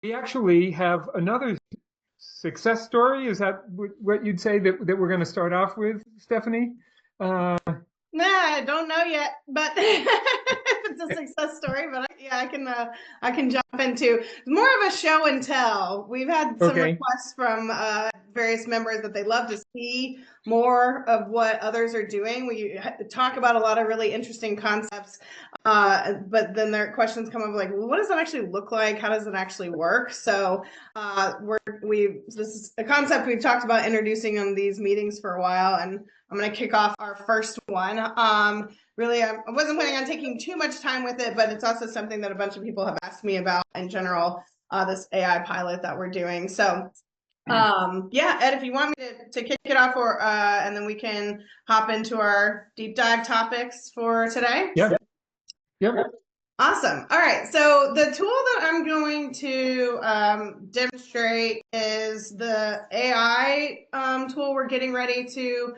we actually have another success story. Is that what you'd say that we're going to start off with, Stephanie? Uh, Nah, I don't know yet, but if it's a success story, but yeah, I can jump into more of a show and tell. We've had some okay. requests from various members that they love to see more of what others are doing. We talk about a lot of really interesting concepts, but then their questions come up like, well, what does that actually look like? How does it actually work? So this is a concept we've talked about introducing in these meetings for a while, and I'm going to kick off our first one. Really, I wasn't planning on taking too much time with it, but it's also something that a bunch of people have asked me about in general, this AI pilot that we're doing. So, yeah, Ed, if you want me to kick it off, and then we can hop into our deep dive topics for today. Yep. Yep. Awesome. All right. So the tool that I'm going to demonstrate is the AI tool we're getting ready to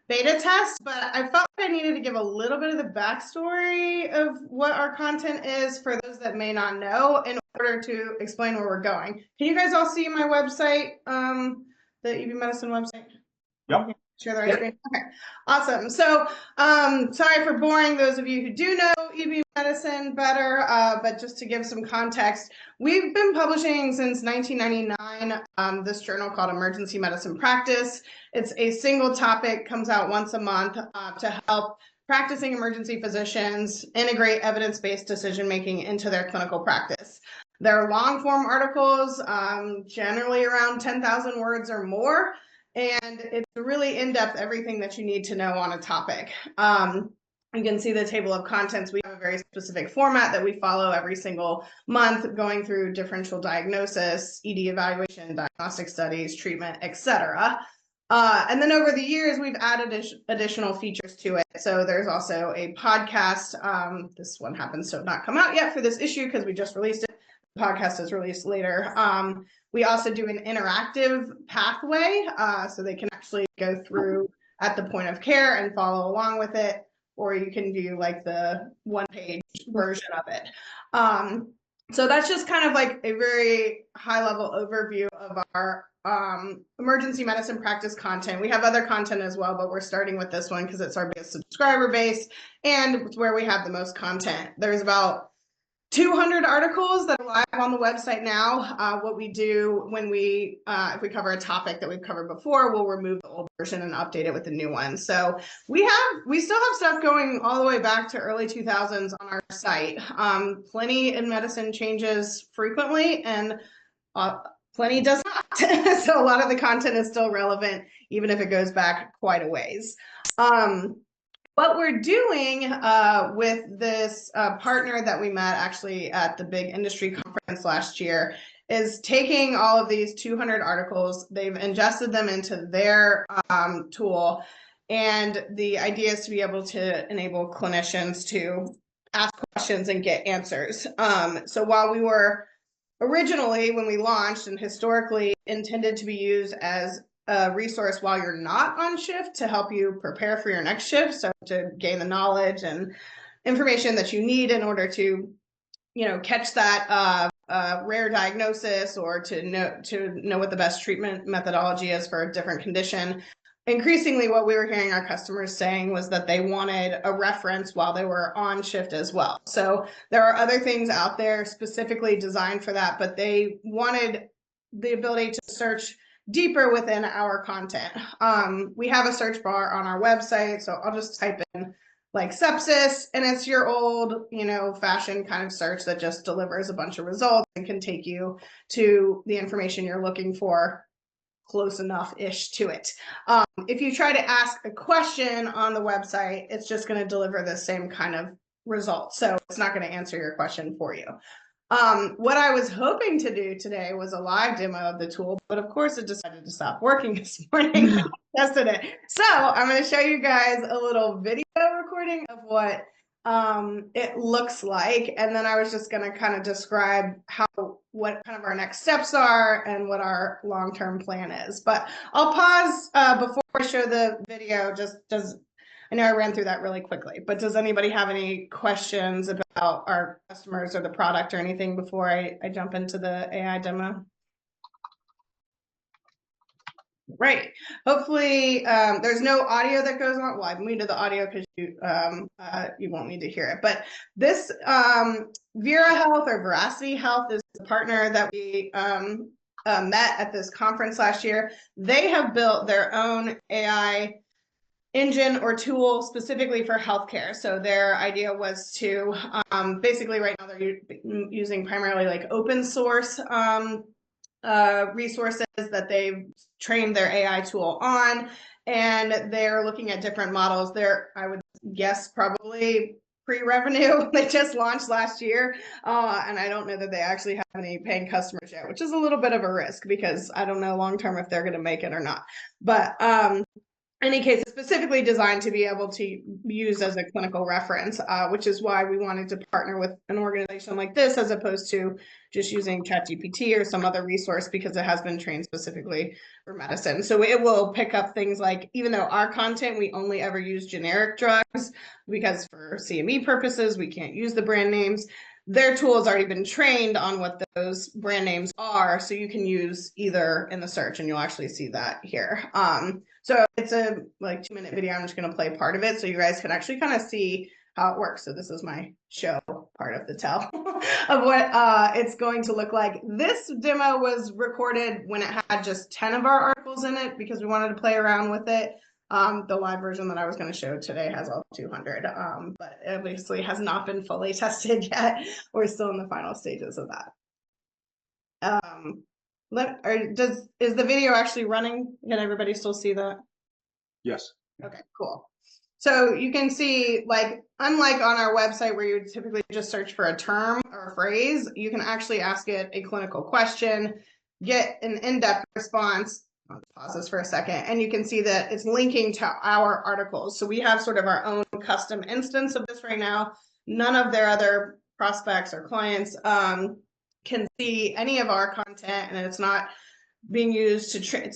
beta test, but I felt like I needed to give a little bit of the backstory of what our content is for those that may not know in order to explain where we're going. Can you guys all see my website, the EB Medicine website? Yep. Share the right screen. Okay, awesome. So, sorry for boring those of you who do know EB medicine better, but just to give some context, we've been publishing since 1999 this journal called Emergency Medicine Practice. It's a single topic, comes out once a month to help practicing emergency physicians integrate evidence-based decision-making into their clinical practice. They're long-form articles, generally around 10,000 words or more, and it's really in-depth everything that you need to know on a topic. You can see the table of contents. We have a very specific format that we follow every single month, going through differential diagnosis, ED evaluation, diagnostic studies, treatment, etc. And then over the years, we've added additional features to it. So there's also a podcast. This one happens to have not come out yet for this issue because we just released it. The podcast is released later. We also do an interactive pathway, so they can actually go through at the point of care and follow along with it, or you can view like the one-page version of it. So that's just kind of like a very high-level overview of our emergency medicine practice content. We have other content as well, but we're starting with this one because it's our biggest subscriber base and it's where we have the most content. There's about 200 articles that are live on the website now. What we do when if we cover a topic that we've covered before, we'll remove the old version and update it with the new one. So we still have stuff going all the way back to early 2000s on our site. Plenty in medicine changes frequently, and plenty does not. So a lot of the content is still relevant, even if it goes back quite a ways. What we're doing with this partner that we met actually at the big industry conference last year is taking all of these 200 articles, they've ingested them into their tool, and the idea is to be able to enable clinicians to ask questions and get answers. So while we were originally, when we launched and historically intended to be used as a resource while you're not on shift to help you prepare for your next shift, so to gain the knowledge and information that you need in order to, catch that rare diagnosis or to know what the best treatment methodology is for a different condition. Increasingly, what we were hearing our customers saying was that they wanted a reference while they were on shift as well. So there are other things out there specifically designed for that, but they wanted the ability to search deeper within our content. We have a search bar on our website, so I'll just type in like sepsis, and it's your old, fashioned kind of search that just delivers a bunch of results and can take you to the information you're looking for close enough-ish to it. If you try to ask a question on the website, it's just going to deliver the same kind of result. So it's not going to answer your question for you. What I was hoping to do today was a live demo of the tool, but of course it decided to stop working this morning. I tested it. So I'm going to show you guys a little video recording of what it looks like, and then I was just going to kind of describe what kind of our next steps are and what our long-term plan is. But I'll pause before I show the video just I know I ran through that really quickly, but does anybody have any questions about our customers or the product or anything before I jump into the AI demo? Right. Hopefully, there's no audio that goes on. Well, I muted the audio because you won't need to hear it. But this Vira Health or Veracity Health is the partner that we met at this conference last year. They have built their own AI engine or tool specifically for healthcare. So their idea was to basically right now they're using primarily like open source resources that they've trained their AI tool on, and they're looking at different models. They're, I would guess, probably pre-revenue. They just launched last year, and I don't know that they actually have any paying customers yet, which is a little bit of a risk because I don't know long term if they're going to make it or not. But in any case, it's specifically designed to be able to use as a clinical reference, which is why we wanted to partner with an organization like this as opposed to just using ChatGPT or some other resource, because it has been trained specifically for medicine. So it will pick up things like, even though our content, we only ever use generic drugs because for CME purposes, we can't use the brand names. Their tool has already been trained on what those brand names are, so you can use either in the search, and you'll actually see that here. So it's a like 2-minute video. I'm just going to play part of it so you guys can actually kind of see how it works. So this is my show part of the tell of what it's going to look like. This demo was recorded when it had just 10 of our articles in it because we wanted to play around with it. The live version that I was going to show today has all 200, but it obviously has not been fully tested yet. We're still in the final stages of that. Is the video actually running? Can everybody still see that? Yes. Okay, cool. So you can see, like, unlike on our website where you would typically just search for a term or a phrase, you can actually ask it a clinical question, get an in-depth response. I'll pause this for a second, and you can see that it's linking to our articles. So we have sort of our own custom instance of this right now. None of their other prospects or clients can see any of our content, and it's not being used to train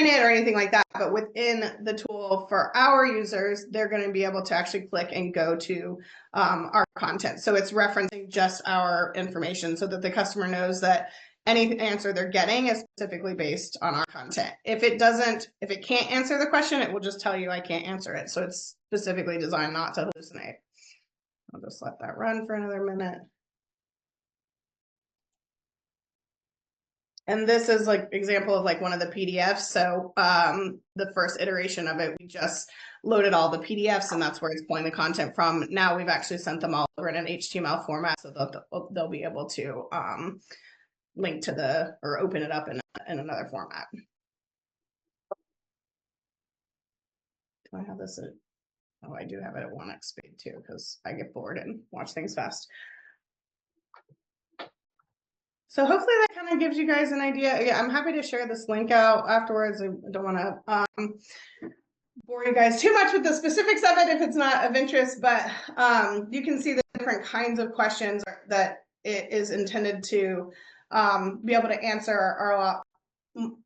it or anything like that. But within the tool for our users, they're going to be able to actually click and go to our content. So it's referencing just our information so that the customer knows that any answer they're getting is specifically based on our content. If it can't answer the question, it will just tell you I can't answer it. So it's specifically designed not to hallucinate. I'll just let that run for another minute. And this is like example of like one of the PDFs. So the first iteration of it, we just loaded all the PDFs, and that's where it's pulling the content from. Now we've actually sent them all over in an HTML format, so they'll be able to link to or open it up in another format. Do I have this at, oh, I do have it at 1x speed too, because I get bored and watch things fast. So hopefully that kind of gives you guys an idea. Yeah, I'm happy to share this link out afterwards. I don't want to bore you guys too much with the specifics of it if it's not of interest, but you can see the different kinds of questions that it is intended to be able to answer are a lot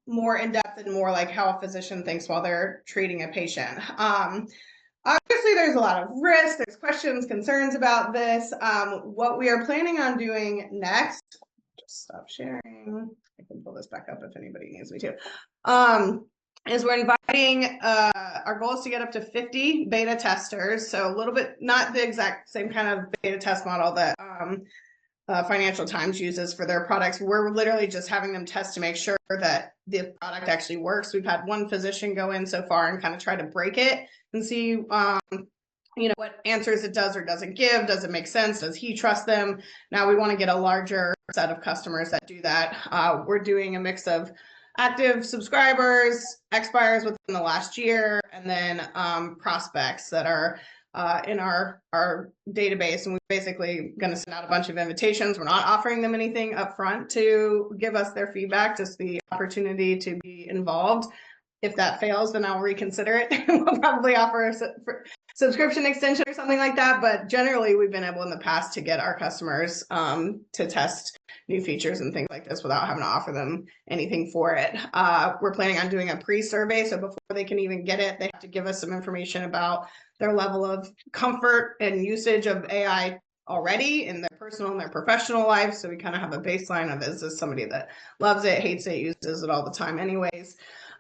more in depth and more like how a physician thinks while they're treating a patient. Obviously, there's a lot of risk. There's questions, concerns about this. What we are planning on doing next, just stop sharing. I can pull this back up if anybody needs me to. Is we're inviting, our goal is to get up to 50 beta testers. So a little bit, not the exact same kind of beta test model that Financial Times uses for their products. We're literally just having them test to make sure that the product actually works. We've had one physician go in so far and kind of try to break it and see what answers it does or doesn't give. Does it make sense? Does he trust them? Now we want to get a larger set of customers that do that. We're doing a mix of active subscribers, expires within the last year, and then prospects that are in our database. And we're basically going to send out a bunch of invitations. We're not offering them anything up front to give us their feedback, just the opportunity to be involved. If that fails, then I'll reconsider it. We'll probably offer subscription extension or something like that. But generally, we've been able in the past to get our customers to test new features and things like this without having to offer them anything for it. We're planning on doing a pre-survey. So before they can even get it, they have to give us some information about their level of comfort and usage of AI already in their personal and their professional life. So we kind of have a baseline of, is this somebody that loves it, hates it, uses it all the time anyways.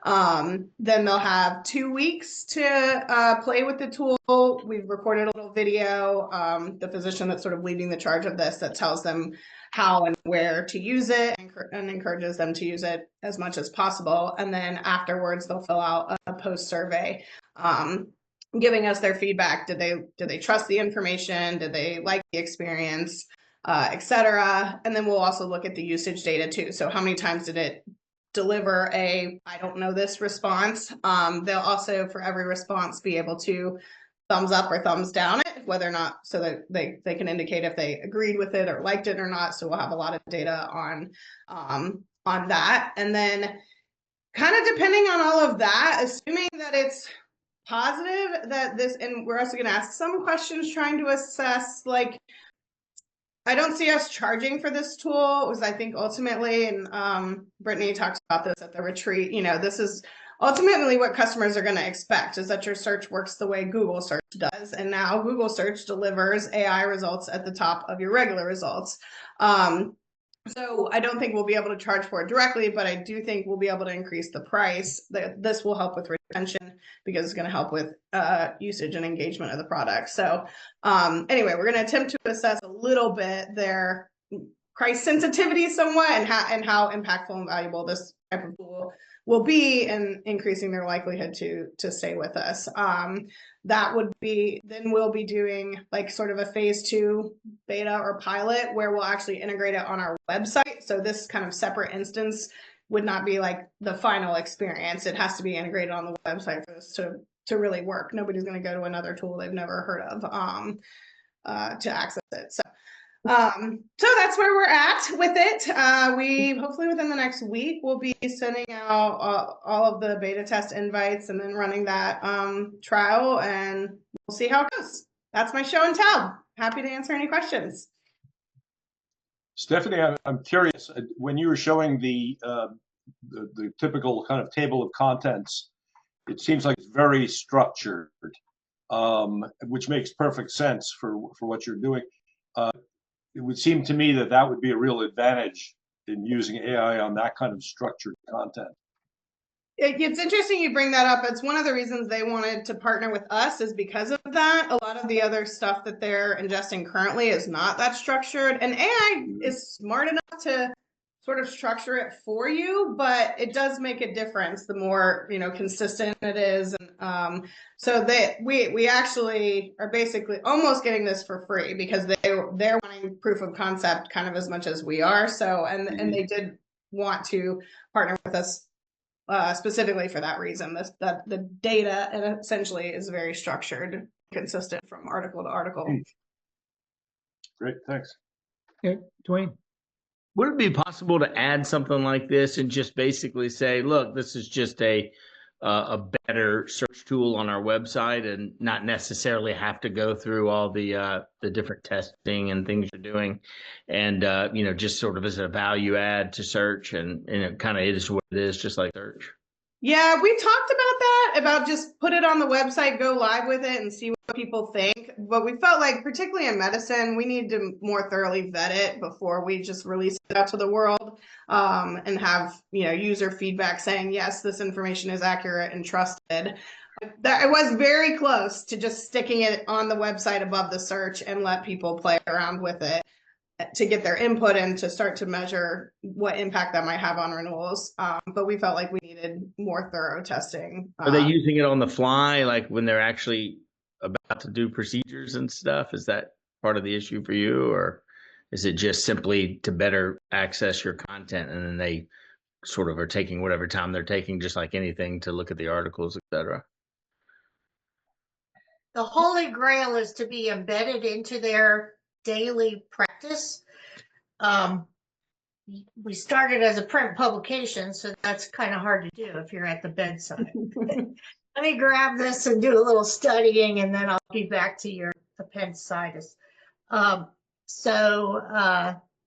Then they'll have 2 weeks to play with the tool. We've recorded a little video. The physician that's sort of leading the charge of this that tells them how and where to use it and encourages them to use it as much as possible. And then afterwards, they'll fill out a post survey, giving us their feedback. Did they trust the information? Did they like the experience, etc. And then we'll also look at the usage data too. So how many times did it deliver a I don't know this response? They'll also, for every response, be able to thumbs up or thumbs down it, whether or not, so that they can indicate if they agreed with it or liked it or not. So we'll have a lot of data on that. And then kind of depending on all of that, assuming that it's positive, that this, and we're also going to ask some questions trying to assess, like, I don't see us charging for this tool, because I think ultimately, and Brittany talks about this at the retreat, this is ultimately what customers are going to expect, is that your search works the way Google search does. And now Google search delivers AI results at the top of your regular results. So I don't think we'll be able to charge for it directly, but I do think we'll be able to increase the price. This will help with retention because it's going to help with usage and engagement of the product. So anyway, we're going to attempt to assess a little bit their price sensitivity somewhat, and how impactful and valuable this type of tool will be in increasing their likelihood to stay with us. That would be, then we'll be doing like sort of a phase 2 beta or pilot where we'll actually integrate it on our website. So this kind of separate instance would not be like the final experience. It has to be integrated on the website for this to really work. Nobody's going to go to another tool they've never heard of to access it. So that's where we're at with it. We hopefully within the next week we'll be sending out all of the beta test invites and then running that trial, and we'll see how it goes. That's my show and tell. Happy to answer any questions. Stephanie, I'm curious, when you were showing the typical kind of table of contents, it seems like it's very structured, which makes perfect sense for what you're doing. It would seem to me that would be a real advantage in using AI on that kind of structured content. It's interesting you bring that up. It's one of the reasons they wanted to partner with us, is because of that. A lot of the other stuff that they're ingesting currently is not that structured, and AI is smart enough to sort of structure it for you, but it does make a difference the more consistent it is. And so we actually are basically almost getting this for free because they're wanting proof of concept kind of as much as we are. So and they did want to partner with us specifically for that reason. That the data essentially is very structured, consistent from article to article. Great, thanks. Okay, Dwayne. Would it be possible to add something like this and just basically say, look, this is just a better search tool on our website, and not necessarily have to go through all the different testing and things you're doing, and just sort of as a value add to search, and it kind of is what it is, just like search? Yeah, we talked about that, about just put it on the website, go live with it, and see what people think. But we felt like, particularly in medicine, we need to more thoroughly vet it before we just release it out to the world, and have user feedback saying, yes, this information is accurate and trusted. I was very close to just sticking it on the website above the search and let people play around with it to get their input and to start to measure what impact that might have on renewals. But we felt like we needed more thorough testing. Are they using it on the fly, like when they're actually about to do procedures and stuff? Is that part of the issue for you, or is it just simply to better access your content, and then they sort of are taking whatever time they're taking, just like anything, to look at the articles, etc.? The holy grail is to be embedded into their daily practice. We started as a print publication, so that's kind of hard to do if you're at the bedside. Let me grab this and do a little studying, and then I'll be back to your appendicitis. Um,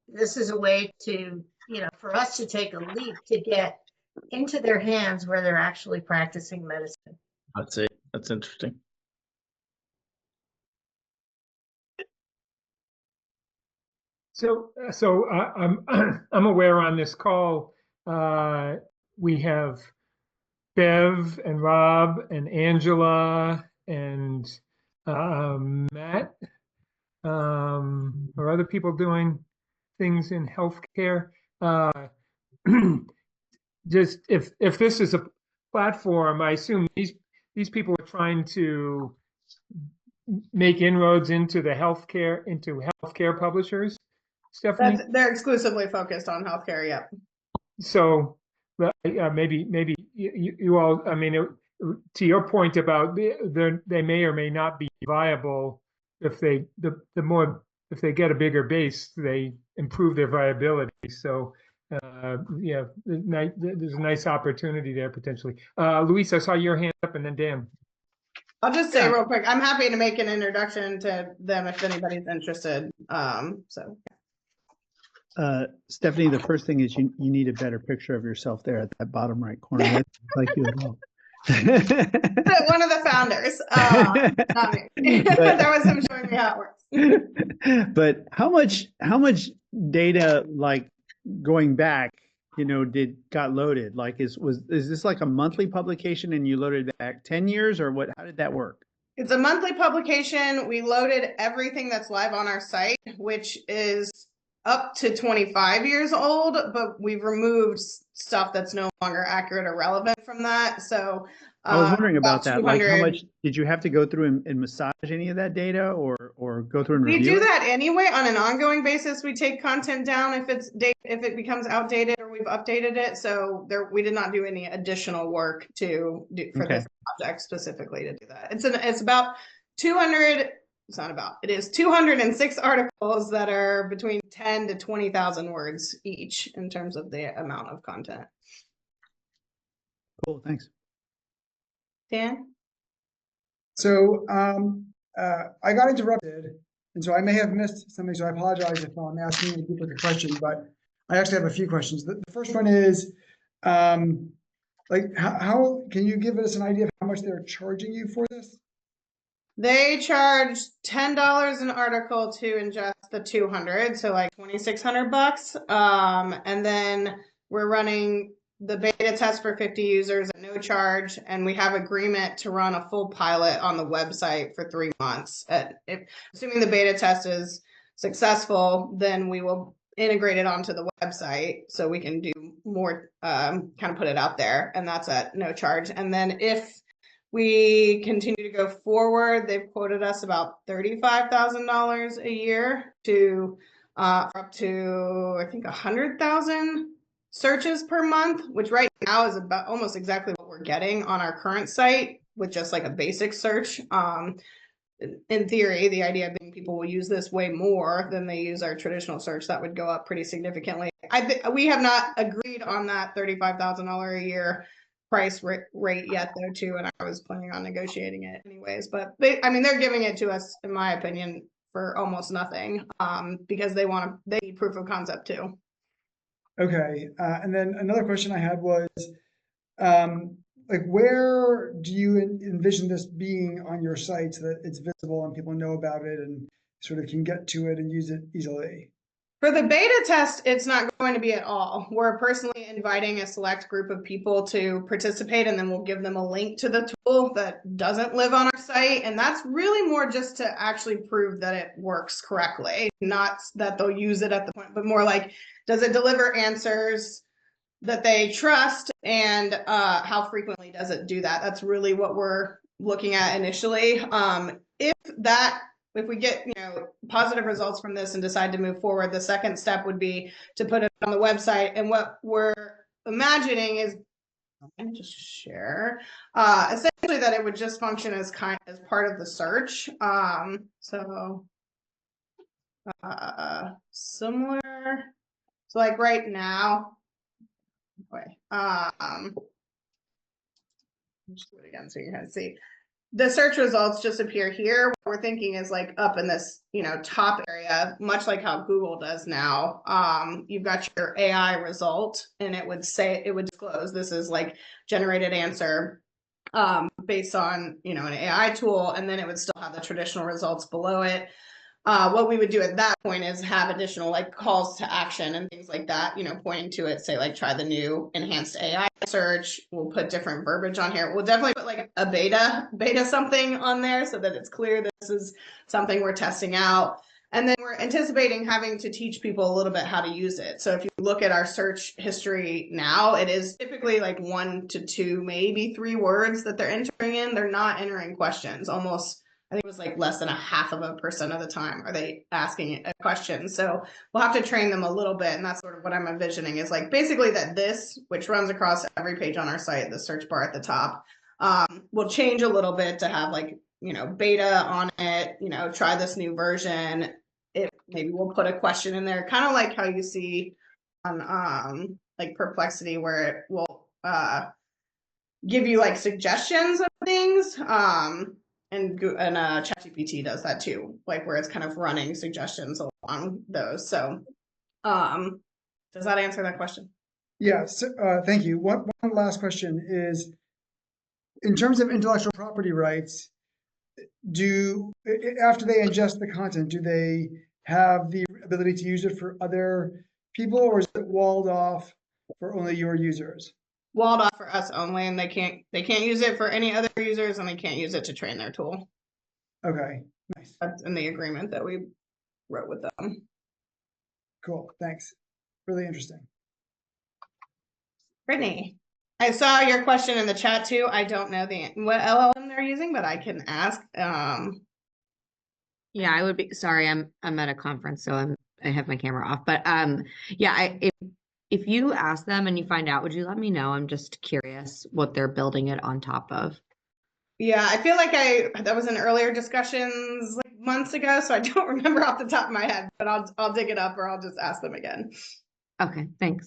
this is a way to, for us to take a leap to get into their hands where they're actually practicing medicine. That's it. That's interesting. So I'm I'm aware on this call we have Bev and Rob and Angela and Matt. Are other people doing things in healthcare? Just if this is a platform, I assume these people are trying to make inroads into healthcare publishers. Stephanie? They're exclusively focused on healthcare. Yep. So maybe you all, I mean, to your point about they may or may not be viable if if they get a bigger base, they improve their viability. So yeah, there's a nice opportunity there potentially. Luis, I saw your hand up, and then Dan. I'll just say real quick, I'm happy to make an introduction to them if anybody's interested. Stephanie, the first thing is you need a better picture of yourself there at that bottom right corner. That's like you at all. One of the founders. Not me. That was him showing me how it works. But how much data, like going back, got loaded? Like is this like a monthly publication and you loaded back 10 years or what? How did that work? It's a monthly publication. We loaded everything that's live on our site, which is up to 25 years old, but we've removed stuff that's no longer accurate or relevant from that. So I was wondering about that. Like, how much did you have to go through and massage any of that data, or go through and review? We do that anyway on an ongoing basis. We take content down if it becomes outdated or we've updated it. So we did not do any additional work to do for this project specifically to do that. It's about 200. It's not about. It is 206 articles that are between 10 to 20,000 words each in terms of the amount of content. Cool. Thanks. Dan? So I got interrupted, and so I may have missed something, so I apologize if I'm asking a duplicate question, but I actually have a few questions. The first one is, like, how can you give us an idea of how much they're charging you for this? They charge $10 an article to ingest the 200, so like $2,600. And then we're running the beta test for 50 users at no charge, and we have agreement to run a full pilot on the website for 3 months. Assuming the beta test is successful, then we will integrate it onto the website so we can do more, kind of put it out there, and that's at no charge. And then if we continue to go forward, they've quoted us about $35,000 a year to up to, I think, 100,000 searches per month, which right now is about almost exactly what we're getting on our current site with just like a basic search. In theory, the idea being people will use this way more than they use our traditional search. That would go up pretty significantly. We have not agreed on that $35,000 a year price rate yet, though, too, and I was planning on negotiating it anyways. But they're giving it to us, in my opinion, for almost nothing, because they need proof of concept too. Okay, and then another question I had was, like, where do you envision this being on your site so that it's visible and people know about it and sort of can get to it and use it easily? For the beta test, it's not going to be at all. We're personally inviting a select group of people to participate, and then we'll give them a link to the tool that doesn't live on our site. And that's really more just to actually prove that it works correctly, not that they'll use it at the point, but more like, does it deliver answers that they trust, and how frequently does it do that? That's really what we're looking at initially. If we get positive results from this and decide to move forward, the second step would be to put it on the website. And what we're imagining is, let me just share, essentially that it would just function as part of the search. Similar. So like right now, Just do it again so you can see. The search results just appear here. What we're thinking is like up in this, top area, much like how Google does now. You've got your AI result, and it would disclose this is like generated answer based on, an AI tool, and then it would still have the traditional results below it. What we would do at that point is have additional like calls to action and things like that, pointing to it, say like try the new enhanced AI search. We'll put different verbiage on here. We'll definitely put like a beta something on there so that it's clear this is something we're testing out. And then we're anticipating having to teach people a little bit how to use it. So if you look at our search history now, it is typically like 1 to 2, maybe 3 words that they're entering in. They're not entering questions. Almost, I think it was like less than 0.5% of the time are they asking a question. So we'll have to train them a little bit. And that's sort of what I'm envisioning is like basically that this, which runs across every page on our site, the search bar at the top, will change a little bit to have like, beta on it, try this new version. Maybe we'll put a question in there, kind of like how you see on like Perplexity, where it will give you like suggestions of things. And ChatGPT does that too, like where it's kind of running suggestions along those. So does that answer that question? Yes, thank you. One last question is, in terms of intellectual property rights, after they ingest the content, do they have the ability to use it for other people, or is it walled off for only your users? Walled off for us only, and they can't use it for any other users, and they can't use it to train their tool. Okay, nice. That's in the agreement that we wrote with them. Cool, thanks. Really interesting. Brittany, I saw your question in the chat too. I don't know what LLM they're using, but I can ask. Yeah, I would be sorry. I'm at a conference, so I have my camera off. But yeah, if you ask them and you find out, would you let me know? I'm just curious what they're building it on top of. Yeah, I feel like that was in earlier discussions like months ago, so I don't remember off the top of my head. But I'll dig it up, or I'll just ask them again. Okay, thanks.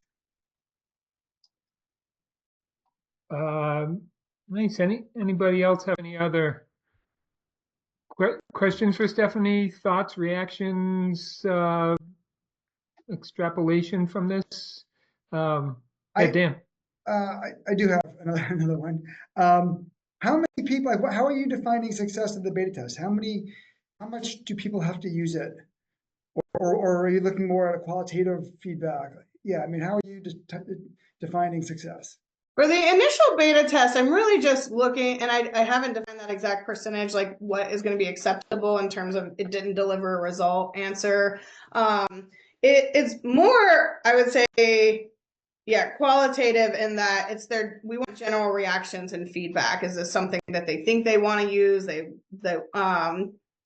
Nice. Anybody else have any other questions for Stephanie? Thoughts, reactions, extrapolation from this? Dan. I do have another one. How many people? How are you defining success of the beta test? How much do people have to use it, or are you looking more at a qualitative feedback? Yeah, I mean, how are you defining success? For the initial beta test, I'm really just looking, and I haven't defined that exact percentage, like what is going to be acceptable in terms of it didn't deliver a result answer. It's more, I would say, yeah, qualitative in that we want general reactions and feedback. Is this something that they think they want to use? That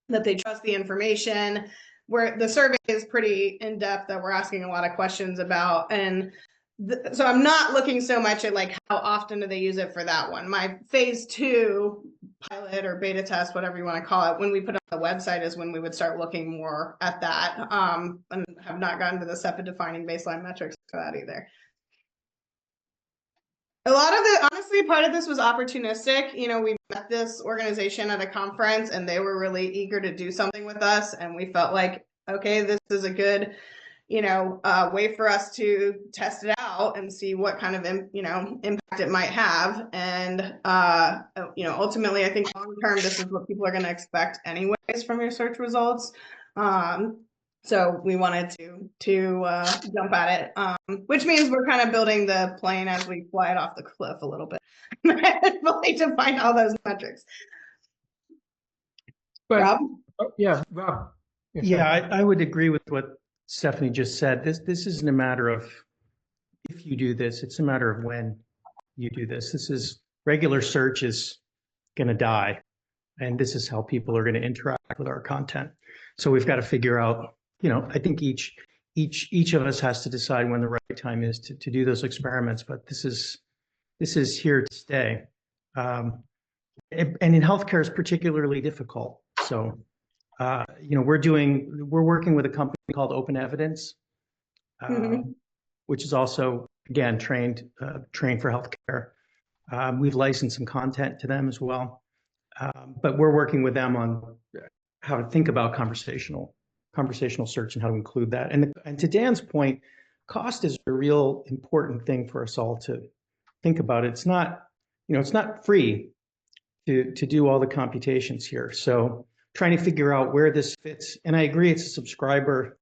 they trust the information. Where the survey is pretty in depth, that we're asking a lot of questions about, and so I'm not looking so much at like how often do they use it for that one. My phase 2 pilot or beta test, whatever you want to call it, when we put it on the website is when we would start looking more at that. And have not gotten to the step of defining baseline metrics for that either. A lot of honestly, part of this was opportunistic. We met this organization at a conference and they were really eager to do something with us. And we felt like, okay, this is a good way for us to test it out and see what kind of, impact it might have. And, ultimately, I think long term, this is what people are going to expect anyways from your search results. So we wanted to jump at it, which means we're kind of building the plane as we fly it off the cliff a little bit, to find all those metrics. But, Rob? Yeah, Rob. Yeah, I would agree with what Stephanie just said. This isn't a matter of if you do this, it's a matter of when you do this. This is regular search is going to die. And this is how people are going to interact with our content. So we've got to figure out, I think each of us has to decide when the right time is to do those experiments, but this is here to stay. And in healthcare is particularly difficult. So we're working with a company called Open Evidence, which is also, again, trained for healthcare. We've licensed some content to them as well. But we're working with them on how to think about conversational search and how to include that. And to Dan's point, cost is a real important thing for us all to think about. It's not, it's not free to do all the computations here. So trying to figure out where this fits. And I agree, it's a subscriber.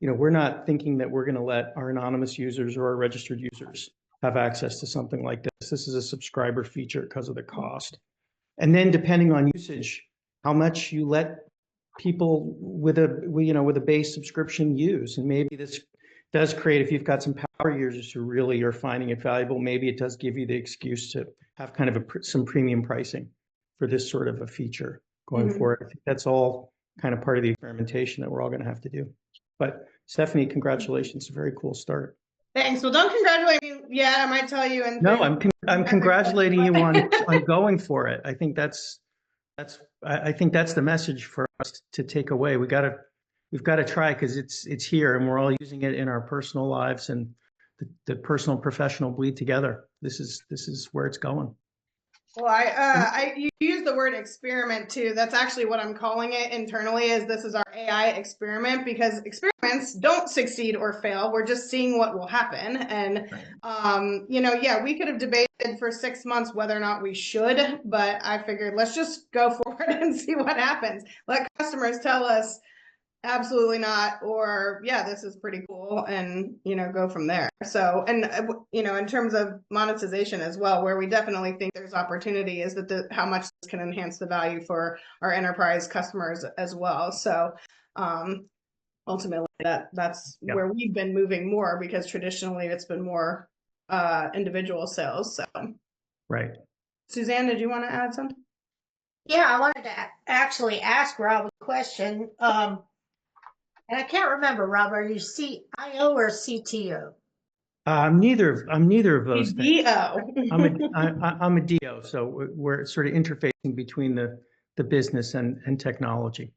We're not thinking that we're going to let our anonymous users or our registered users have access to something like this. This is a subscriber feature because of the cost. And then depending on usage, how much you let people with a base subscription use. And maybe this does create, if you've got some power users who really are finding it valuable, maybe it does give you the excuse to have kind of some premium pricing for this sort of a feature going forward. I think that's all kind of part of the experimentation that we're all going to have to do. But Stephanie, congratulations. A very cool start. Thanks. Well, don't congratulate me yet. I might tell you. No, I'm congratulating you on going for it. I think that's the message for us to take away. We've got to try, because it's here and we're all using it in our personal lives, and the personal and professional bleed together. This is where it's going. Well, you use the word experiment too. That's actually what I'm calling it internally, is this is our AI experiment, because experiments don't succeed or fail. We're just seeing what will happen. And, we could have debated for 6 months whether or not we should, but I figured let's just go forward and see what happens. Let customers tell us absolutely not, or yeah, this is pretty cool, and go from there. So, and in terms of monetization as well, where we definitely think there's opportunity is that how much this can enhance the value for our enterprise customers as well. So ultimately that's where we've been moving more, because traditionally it's been more individual sales. So right. Suzanne, did you want to add something? Yeah, I wanted to actually ask Rob a question. And I can't remember, Rob, are you CIO or CTO? I'm neither of those things. DO. I'm a DO, so we're sort of interfacing between the business and technology.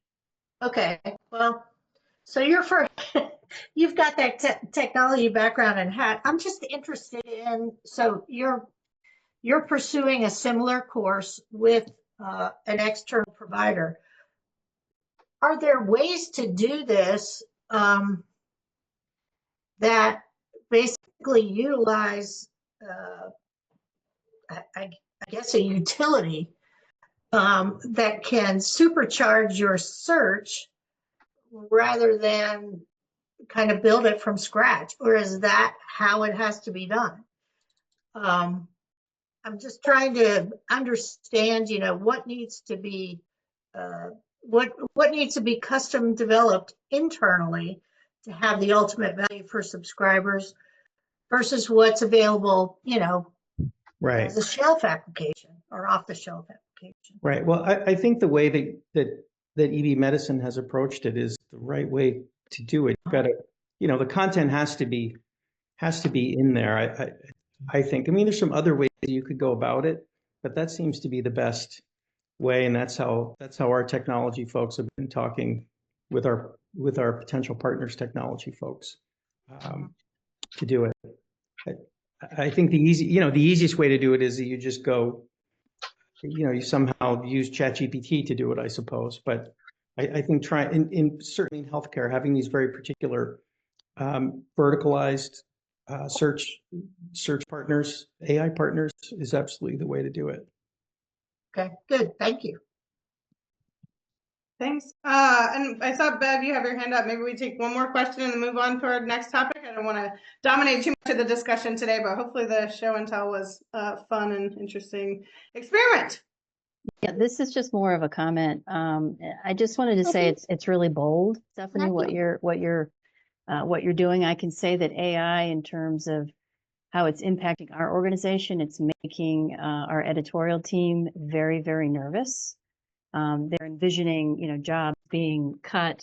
Okay, well, so you've got that technology background and hat. I'm just interested in, so you're pursuing a similar course with an external provider. Are there ways to do this that basically utilize, I guess, a utility that can supercharge your search rather than kind of build it from scratch? Or is that how it has to be done? I'm just trying to understand, what needs to be what needs to be custom developed internally to have the ultimate value for subscribers versus what's available, right, as a shelf application or off the shelf application. Right. Well, I think the way that EB Medicine has approached it is the right way to do it. You've got to, the content has to be in there. I think. I mean, there's some other ways you could go about it, but that seems to be the best way, and that's how our technology folks have been talking with our potential partners, technology folks, to do it. I think the easiest way to do it is that you just go, you somehow use ChatGPT to do it, I suppose. But I think certainly in healthcare, having these very particular verticalized search partners, AI partners, is absolutely the way to do it. Okay, good. Thank you. Thanks. And I saw, Bev, you have your hand up. Maybe we take one more question and then move on to our next topic. I don't want to dominate too much of the discussion today, but hopefully the show and tell was a fun and interesting experiment. Yeah, this is just more of a comment. I just wanted to say it's really bold, Stephanie, what you're doing. I can say that AI, in terms of how it's impacting our organization, it's making our editorial team very, very nervous. They're envisioning, jobs being cut.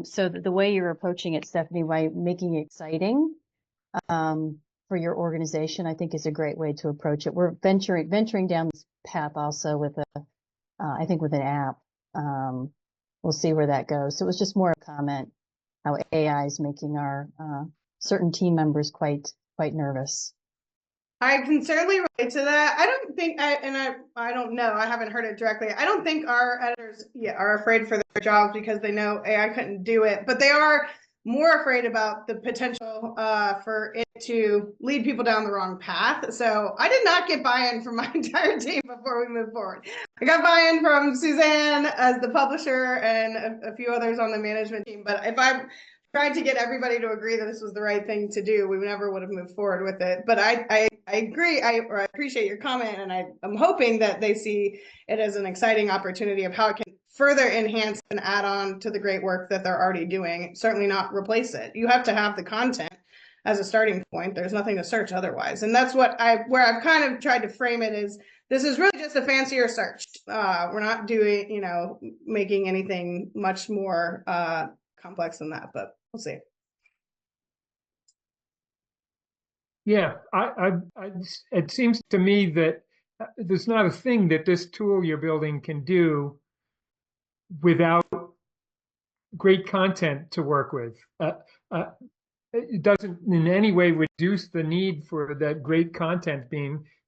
So the way you're approaching it, Stephanie, by making it exciting for your organization, I think is a great way to approach it. We're venturing down this path also with I think with an app. We'll see where that goes. So it was just more a comment how AI is making our certain team members quite nervous. I can certainly relate to that. I don't think, I don't know, I haven't heard it directly. I don't think our editors are afraid for their jobs because they know AI couldn't do it, but they are more afraid about the potential for it to lead people down the wrong path. So I did not get buy-in from my entire team before we moved forward. I got buy-in from Suzanne as the publisher and a few others on the management team, but if I tried to get everybody to agree that this was the right thing to do, we never would have moved forward with it. But I agree, I appreciate your comment, and I'm hoping that they see it as an exciting opportunity of how it can further enhance and add on to the great work that they're already doing. Certainly not replace it. You have to have the content as a starting point. There's nothing to search otherwise. And that's where I've kind of tried to frame it is, this is really just a fancier search. We're not doing, making anything much more complex than that, but we'll see. Yeah, it seems to me that there's not a thing that this tool you're building can do without great content to work with. It doesn't in any way reduce the need for that great content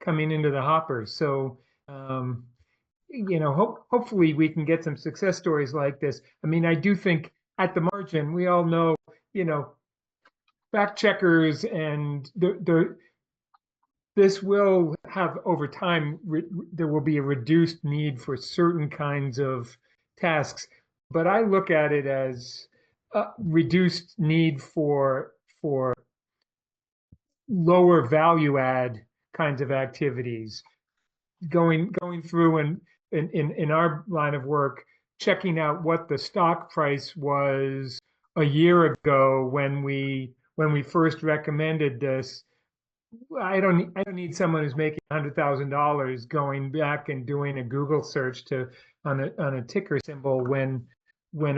coming into the hopper. So, hopefully we can get some success stories like this. I mean, I do think at the margin, we all know, fact checkers and this will have over time, there will be a reduced need for certain kinds of tasks. But I look at it as a reduced need for lower value add kinds of activities. Going through and in our line of work, checking out what the stock price was a year ago when we first recommended this. I don't need someone who's making $100,000 going back and doing a Google search on a ticker symbol when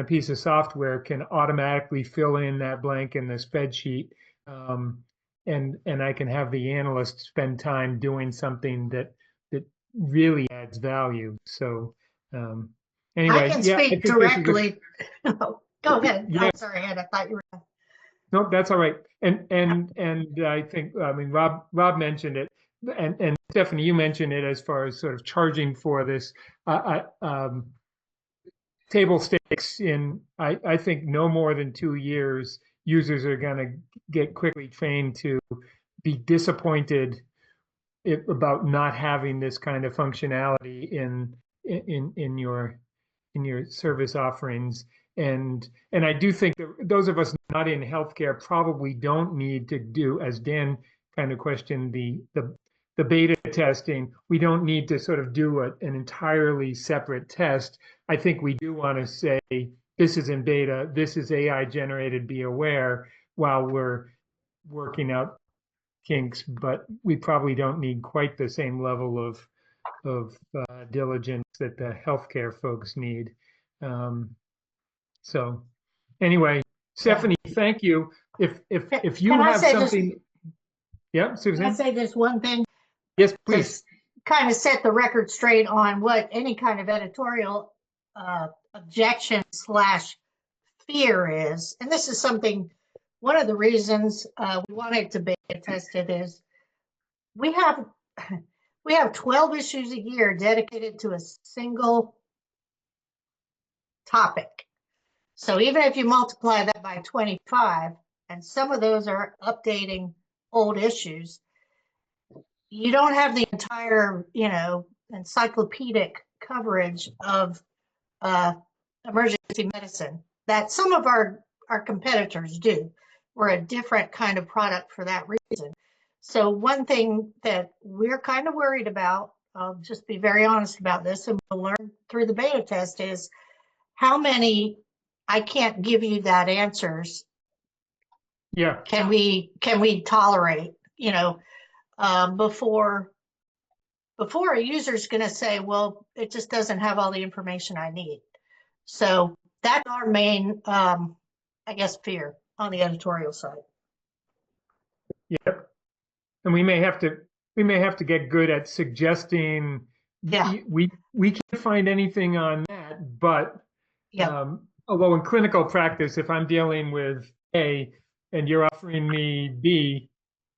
a piece of software can automatically fill in that blank in the spreadsheet, and I can have the analyst spend time doing something that really adds value. So anyway, I can yeah, speak directly. Go ahead. Yeah. I'm sorry, Ed, I thought you were. No, that's all right. And I think, I mean, Rob mentioned it, and Stephanie, you mentioned it as far as sort of charging for this. Table stakes I think no more than 2 years, users are going to get quickly trained to be disappointed about not having this kind of functionality in your service offerings. And I do think that those of us not in healthcare probably don't need to do, as Dan kind of questioned, the beta testing. We don't need to sort of do an entirely separate test. I think we do want to say, this is in beta, this is AI generated, be aware, while we're working out kinks, but we probably don't need quite the same level of diligence that the healthcare folks need. So anyway, Stephanie, thank you. If you have something, yeah, Susan. Can I say this one thing? Yes, please. Kind of set the record straight on what any kind of editorial objection / fear is. And this is something, one of the reasons we wanted to beta test it is we have 12 issues a year dedicated to a single topic. So even if you multiply that by 25, and some of those are updating old issues, you don't have the entire, encyclopedic coverage of emergency medicine that some of our competitors do. We're a different kind of product for that reason. So one thing that we're kind of worried about, I'll just be very honest about this, and we'll learn through the beta test, is how many, I can't give you that answers. Yeah. Can we tolerate, before a user's going to say, well, it just doesn't have all the information I need. So that's our main, fear on the editorial side. Yep. And we may have to get good at suggesting. Yeah. We can't find anything on that, but yeah. Although in clinical practice, if I'm dealing with A and you're offering me B,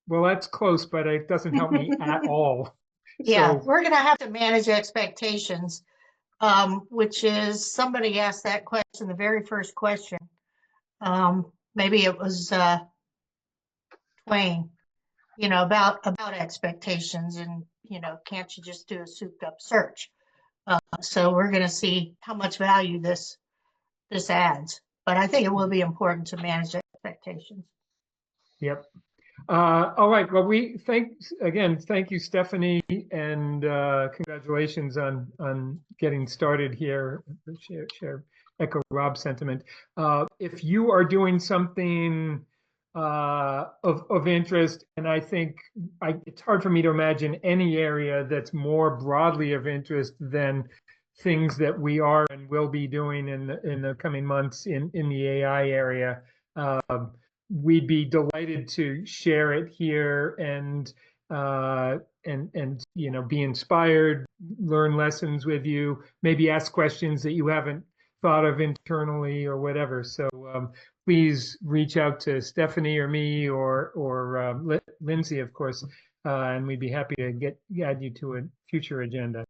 Well, that's close, but it doesn't help me at all. Yeah, So, we're gonna have to manage expectations, which is, somebody asked that question, the very first question. Maybe it was Twain, about expectations, and, can't you just do a souped up search? So we're gonna see how much value this adds, but I think it will be important to manage expectations. yep. All right. Well, thank you, Stephanie, and congratulations on getting started here. Echo Rob's sentiment. If you are doing something of interest, and I think it's hard for me to imagine any area that's more broadly of interest than things that we are and will be doing in the coming months in the AI area. We'd be delighted to share it here and be inspired, learn lessons with you, maybe ask questions that you haven't thought of internally or whatever. So please reach out to Stephanie or me or Lindsay, of course, and we'd be happy to add you to a future agenda.